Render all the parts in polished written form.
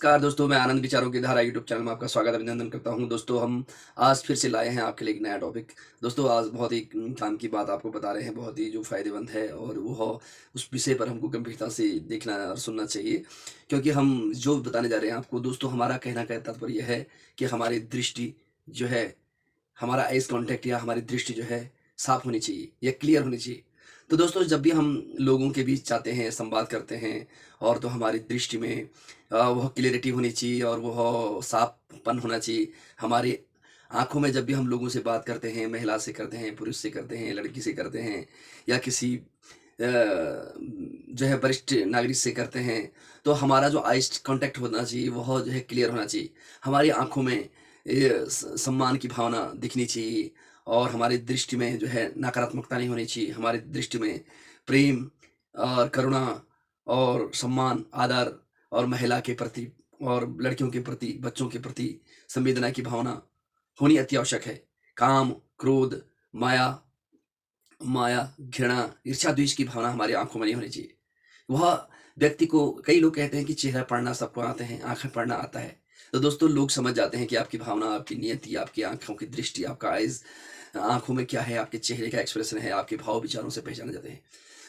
नमस्कार दोस्तों, मैं आनंद विचारों की धारा यूट्यूब चैनल में आपका स्वागत अभिनंदन करता हूं। दोस्तों, हम आज फिर से लाए हैं आपके लिए एक नया टॉपिक। दोस्तों, आज बहुत ही काम की बात आपको बता रहे हैं, बहुत ही जो फ़ायदेमंद है और वो उस विषय पर हमको गंभीरता से देखना और सुनना चाहिए। क्योंकि हम जो बताने जा रहे हैं आपको दोस्तों, हमारा कहना का तात्पर्य यह है कि हमारी दृष्टि जो है, हमारा आइज़ कॉन्टैक्ट या हमारी दृष्टि जो है साफ़ होनी चाहिए या क्लियर होनी चाहिए। तो दोस्तों, जब भी हम लोगों के बीच जाते हैं, संवाद करते हैं और तो हमारी दृष्टि में वह क्लैरिटी होनी चाहिए और वह साफ़पन होना चाहिए। हमारी आँखों में जब भी हम लोगों से बात करते हैं, महिला से करते हैं, पुरुष से करते हैं, लड़की से करते हैं या किसी जो है वरिष्ठ नागरिक से करते हैं, तो हमारा जो आइज़ कॉन्टैक्ट होना चाहिए वह जो है क्लियर होना चाहिए। हमारी आँखों में सम्मान की भावना दिखनी चाहिए और हमारी दृष्टि में जो है नकारात्मकता नहीं होनी चाहिए। हमारी दृष्टि में प्रेम और करुणा और सम्मान, आदर और महिला के प्रति और लड़कियों के प्रति, बच्चों के प्रति संवेदना की भावना होनी अति आवश्यक है। काम, क्रोध, माया माया, घृणा, ईर्ष्या, द्वेष की भावना हमारी आँखों में नहीं होनी चाहिए। वह व्यक्ति को कई लोग कहते हैं कि चेहरा पढ़ना सबको आते हैं, आँखें पढ़ना आता है। तो दोस्तों, लोग समझ जाते हैं कि आपकी भावना, आपकी नियति, आपकी आँखों की दृष्टि, आपका आइज़ आँखों में क्या है, आपके चेहरे का एक्सप्रेशन है, आपके भाव विचारों से पहचाने जाते हैं।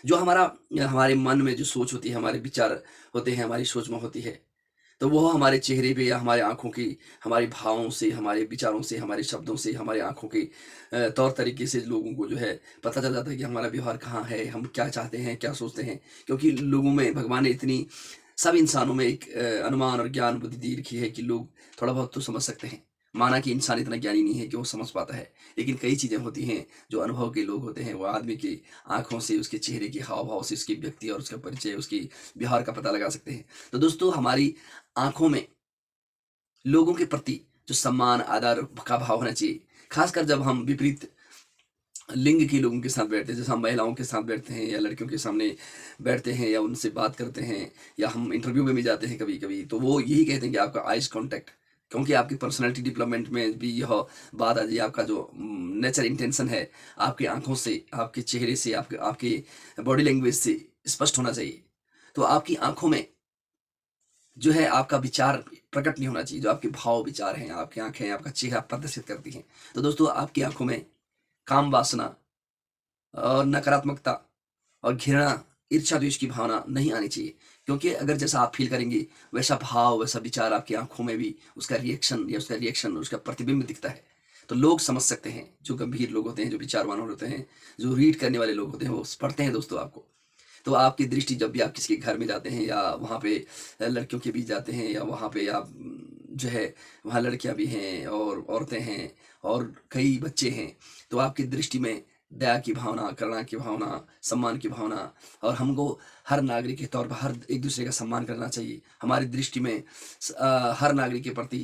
जो हमारे मन में जो सोच होती है, हमारे विचार होते हैं, हमारी सोच में होती है, तो वो हमारे चेहरे पे या हमारे आँखों की, हमारे भावों से, हमारे विचारों से, हमारे शब्दों से, हमारी आँखों के तौर तरीके से लोगों को जो है पता चल जाता है कि हमारा व्यवहार कहाँ है, हम क्या चाहते हैं, क्या सोचते हैं। क्योंकि लोगों में भगवान ने इतनी सब इंसानों में एक अनुमान और ज्ञान बुद्धि दी रखी है कि लोग थोड़ा बहुत तो समझ सकते हैं। माना कि इंसान इतना ज्ञानी नहीं है कि वो समझ पाता है, लेकिन कई चीज़ें होती हैं जो अनुभव के लोग होते हैं, वो आदमी की आँखों से, उसके चेहरे के हाव-भाव से, उसकी व्यक्ति और उसका परिचय, उसकी व्यवहार का पता लगा सकते हैं। तो दोस्तों, हमारी आँखों में लोगों के प्रति जो सम्मान, आदर का भाव होना चाहिए। ख़ासकर जब हम विपरीत लिंग के लोगों के साथ बैठते हैं, जैसे हम महिलाओं के साथ बैठते हैं या लड़कियों के सामने बैठते हैं या उनसे बात करते हैं या हम इंटरव्यू में भी जाते हैं कभी-कभी, तो वो यही कहते हैं कि आपका आइज़ कॉन्टैक्ट, क्योंकि आपकी पर्सनैलिटी डेवलपमेंट में भी यह बात आ जाए, आपका जो नेचर इंटेंशन है, आपकी आँखों से, आपके चेहरे से, आपके आपके बॉडी लैंग्वेज से स्पष्ट होना चाहिए। तो आपकी आँखों में जो है आपका विचार प्रकट नहीं होना चाहिए, जो आपके भाव विचार हैं, आपकी आँखें, आपका चेहरा प्रदर्शित करती हैं। तो दोस्तों, आपकी आँखों में काम वासना और नकारात्मकता और घृणा, ईर्ष्या, द्वेष की भावना नहीं आनी चाहिए। क्योंकि अगर जैसा आप फ़ील करेंगे, वैसा भाव, वैसा विचार आपकी आँखों में भी उसका रिएक्शन, उसका प्रतिबिंब दिखता है। तो लोग समझ सकते हैं, जो गंभीर लोग होते हैं, जो विचारवान होते हैं, जो रीड करने वाले लोग होते हैं, वो पढ़ते हैं दोस्तों आपको। तो आपकी दृष्टि जब भी आप किसी के घर में जाते हैं या वहाँ पे लड़कियों के बीच जाते हैं या वहाँ पे आप जो है वहाँ लड़कियाँ भी हैं और औरतें हैं और कई बच्चे हैं, तो आपकी दृष्टि में दया की भावना, करुणा की भावना, सम्मान की भावना और हमको हर नागरिक के तौर पर हर एक-दूसरे का सम्मान करना चाहिए। हमारी दृष्टि में हर नागरिक के प्रति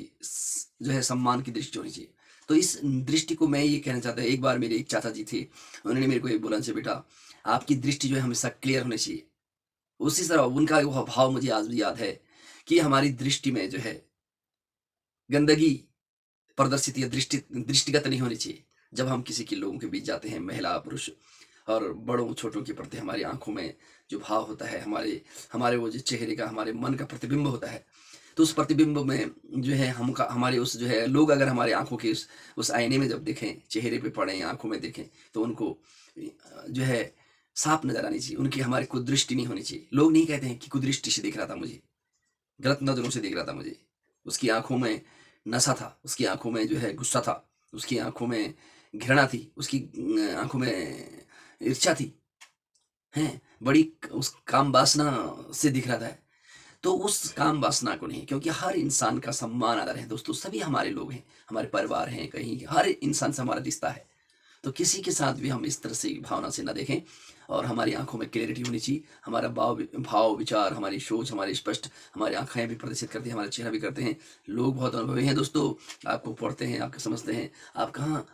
जो है सम्मान की दृष्टि होनी चाहिए। तो इस दृष्टि को मैं ये कहना चाहता हूँ, एक बार मेरे एक चाचा जी थे, उन्होंने मेरे को ये बोला, "अच्छा बेटा, आपकी दृष्टि जो है हमेशा क्लियर होनी चाहिए।" उसी तरह उनका वह भाव मुझे आज भी याद है कि हमारी दृष्टि में जो है गंदगी प्रदर्शित या दृष्टिगत नहीं होनी चाहिए। जब हम किसी के लोगों के बीच जाते हैं, महिला, पुरुष और बड़ों-छोटों के प्रति हमारी आँखों में जो भाव होता है, हमारे हमारे वो जो चेहरे का, हमारे मन का प्रतिबिंब होता है, तो उस प्रतिबिंब में जो है हमारे उस जो है लोग अगर हमारे आँखों के उस आईने में जब देखें, चेहरे पे पड़ें, आँखों में देखें, तो उनको जो है साफ नज़र आनी चाहिए। उनकी हमारी कुदृष्टि नहीं होनी चाहिए। लोग नहीं कहते हैं कि कुदृष्टि से देख रहा था मुझे, गलत नज़रों से देख रहा था मुझे। उसकी आँखों में नशा था, उसकी आँखों में जो है गुस्सा था, उसकी आँखों में घृणा थी, उसकी आँखों में ईर्ष्या थी, हैं? बड़ी उस काम वासना से दिख रहा था। तो उस काम वासना को नहीं, क्योंकि हर इंसान का सम्मान आदर है दोस्तों, सभी हमारे लोग हैं, हमारे परिवार हैं, कहीं हर इंसान से हमारा रिश्ता है। तो किसी के साथ भी हम इस तरह से भावना से ना देखें और हमारी आँखों में क्लैरिटी होनी चाहिए। हमारा भाव, विचार, हमारी सोच, हमारी स्पष्ट, हमारी आँखें भी प्रदर्शित करती हैं, हमारा चेहरा भी करते हैं। लोग बहुत अनुभवी हैं दोस्तों, आपको पढ़ते हैं, आपको समझते हैं, आप कहाँ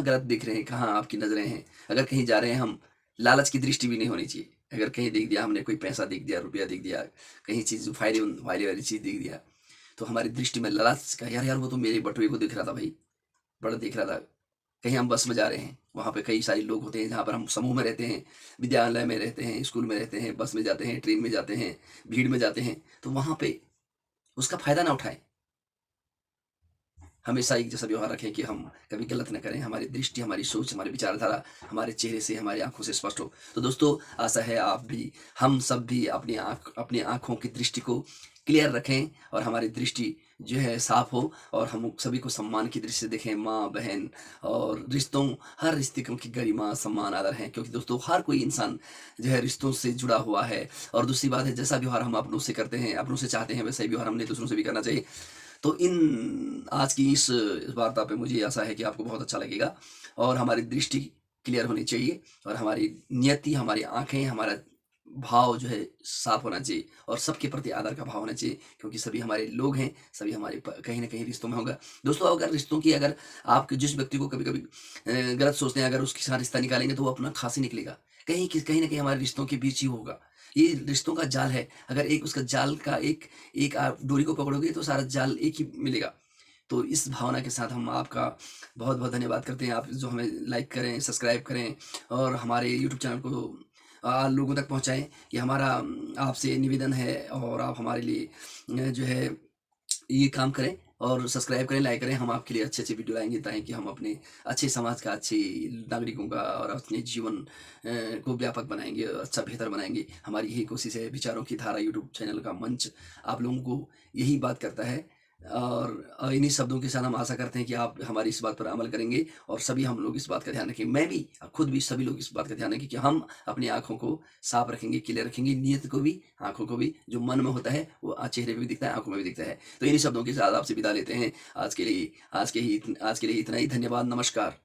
गलत देख रहे हैं, कहाँ आपकी नज़रें हैं। अगर कहीं जा रहे हैं हम, लालच की दृष्टि भी नहीं होनी चाहिए। अगर कहीं देख दिया हमने, कोई पैसा देख दिया, रुपया देख दिया, कहीं चीज़ फायदे वाली चीज़ देख दिया, तो हमारी दृष्टि में लालच का, यार यार वो तो मेरे बटुए को देख रहा था भाई, बड़ा देख रहा था, कहीं हम बस में जा रहे हैं, वहाँ पे कई सारे लोग होते हैं, जहाँ पर हम समूह में रहते हैं, विद्यालय में रहते हैं, स्कूल में रहते हैं, बस में जाते हैं, ट्रेन में जाते हैं, भीड़ में जाते हैं, तो वहाँ पे उसका फ़ायदा ना उठाएँ। हमेशा एक जैसा व्यवहार रखें कि हम कभी गलत ना करें, हमारी दृष्टि, हमारी सोच, हमारी विचारधारा हमारे चेहरे से, हमारी आँखों से स्पष्ट हो। तो दोस्तों, आशा है आप भी, हम सब भी अपनी आँखों की दृष्टि को क्लियर रखें और हमारी दृष्टि जो है साफ हो और हम सभी को सम्मान की दृष्टि से देखें। माँ, बहन और रिश्तों, हर रिश्ते की गरिमा, सम्मान, आदर है, क्योंकि दोस्तों हर कोई इंसान जो है रिश्तों से जुड़ा हुआ है। और दूसरी बात है, जैसा व्यवहार हम अपनों से करते हैं, अपनों से चाहते हैं, वैसा ही व्यवहार हमने दूसरों से भी करना चाहिए। तो इन आज की इस वार्ता पे मुझे आशा है कि आपको बहुत अच्छा लगेगा और हमारी दृष्टि क्लियर होनी चाहिए और हमारी नियति, हमारी आँखें, हमारा भाव जो है साफ होना चाहिए और सबके प्रति आदर का भाव होना चाहिए, क्योंकि सभी हमारे लोग हैं, सभी हमारे कहीं ना कहीं रिश्तों में होगा। दोस्तों, अगर रिश्तों की, अगर आप जिस व्यक्ति को कभी कभी गलत सोचते हैं, अगर उसके साथ रिश्ता निकालेंगे तो वो अपना खास ही निकलेगा। कहीं ना कहीं हमारे रिश्तों के बीच ही होगा। ये रिश्तों का जाल है। अगर एक उसका जाल का एक एक आप डोरी को पकड़ोगे तो सारा जाल एक ही मिलेगा। तो इस भावना के साथ हम आपका बहुत-बहुत धन्यवाद करते हैं। आप जो हमें लाइक करें, सब्सक्राइब करें और हमारे यूट्यूब चैनल को लोगों तक पहुँचाएँ। ये हमारा आपसे निवेदन है और आप हमारे लिए जो है ये काम करें और सब्सक्राइब करें, लाइक करें। हम आपके लिए अच्छे-अच्छे वीडियो लाएँगे ताकि हम अपने अच्छे समाज का, अच्छे नागरिकों का और अपने जीवन को व्यापक बनाएँगे और अच्छा बेहतर बनाएँगे। हमारी यही कोशिश है। विचारों की धारा यूट्यूब चैनल का मंच आप लोगों को यही बात करता है और इन्हीं शब्दों के साथ हम आशा करते हैं कि आप हमारी इस बात पर अमल करेंगे और सभी हम लोग इस बात का ध्यान रखेंगे। मैं भी, खुद भी, सभी लोग इस बात का ध्यान रखें कि हम अपनी आँखों को साफ रखेंगे, क्लियर रखेंगे, नियत को भी, आँखों को भी। जो मन में होता है वो चेहरे पे भी दिखता है, आँखों में भी दिखता है। तो इन्हीं शब्दों के साथ आपसे विदा लेते हैं। आज के लिए इतना ही। धन्यवाद। नमस्कार।